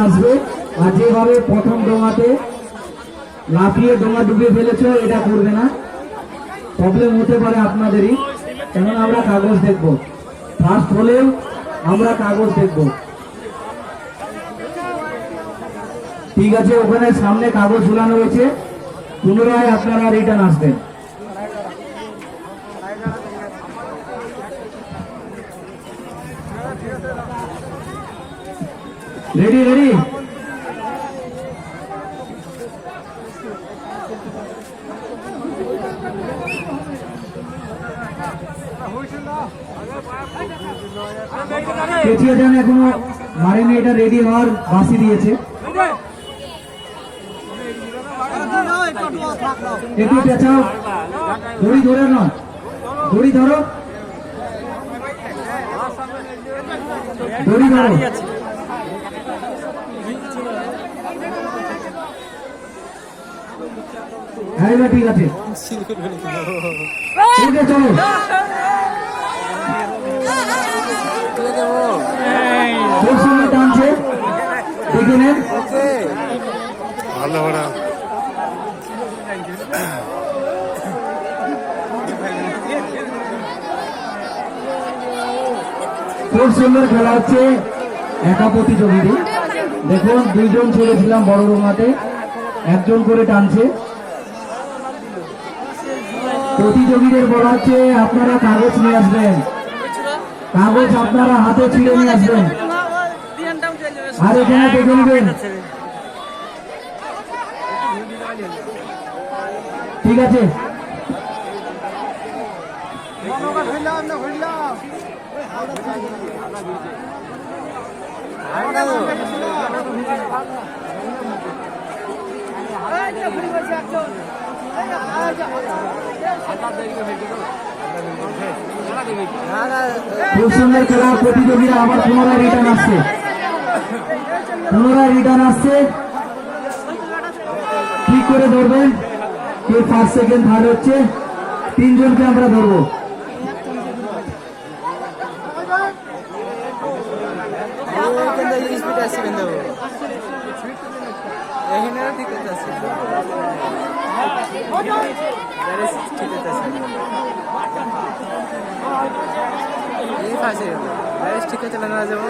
আসবে। আর যেভাবে প্রথম ডোঙাতে লাফিয়ে ডোঙা ডুবিয়ে ফেলেছো, এটা করবে না। প্রবলেম হতে পারে আপনাদেরই, কেননা আমরা কাগজ দেখবো। ফার্স্ট হলেও আমরা কাগজ দেখবো। ঠিক আছে, ওখানে সামনে কাগজ ঝুলানো রয়েছে, পুনরায় আপনারা রিটার্ন আসবেন। Ready ready. পেছিয়ে যান, এখনো মারেনি, এটা রেডি হওয়ার বাসি দিয়েছে। একটু পেঁচাও, দড়ি ধরে না, দড়ি ধরো, দড়ি ধরো। হ্যাঁ ঠিক আছে, চলো। খুব সুন্দর টানছে, দেখে নেন। ভালো ওরা খুব সুন্দর খেলা হচ্ছে। একা প্রতিযোগী দেখুন, দুইজন ছেড়েছিলাম বড় রোমাতে, একজন করে টানছে। প্রতিযোগীদের বলা হচ্ছে আপনারা কাগজ নিয়ে আসবেন, কাগজ আপনারা হাতে ছিঁড়ে নিয়ে আসবেন, আর এখানে দেখে নেবেন। ঠিক আছে, খুব সুন্দর খেলা। প্রতিযোগীরা আবার পুনরায় রিটার্ন আসছে, পুনরায় রিটার্ন আসছে। ঠিক করে ধরবেন, কে ফার্স্ট সেকেন্ড থার্ড হচ্ছে, তিনজনকে আমরা ধরবো। ঠিক আছে, লাগা যাবো।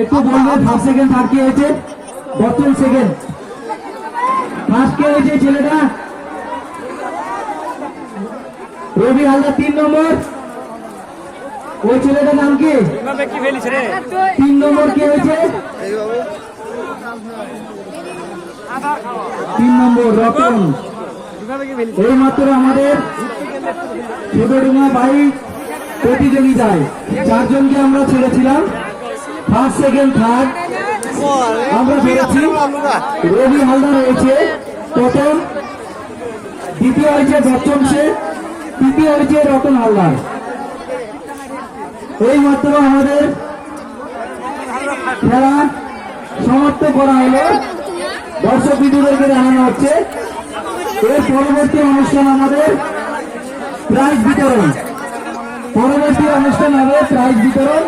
একটু বলবেন ফার্স্ট সেকেন্ড থার্ড কি হয়েছে? প্রথম সেকেন্ড ফার্স্ট কে হয়েছে? ছেলেটা রবি হালদার 3 নম্বর। ওই ছেলেটার নাম কি? 3 নম্বর কে হয়েছে? 3 নম্বর রতন। এই মাত্র আমাদের ছোট ডুমা বাইক প্রতিযোগিতায় 4 জনকে আমরা ছেড়েছিলাম। ফার্স্ট সেকেন্ড থার্ড আমরা পেয়েছি। রবি হালদার হয়েছে প্রথম, দ্বিতীয় হয়েছে বচ্চন শেখ, তৃতীয় হয়েছে রতন হালদার। এই মাত্র আমাদের খেলা সমাপ্ত করা হলো, দর্শক বিন্দুদেরকে জানানো হচ্ছে এর পরবর্তী অনুষ্ঠান আমাদের প্রাইজ বিতরণ। পরবর্তী অনুষ্ঠান হবে প্রাইজ বিতরণ।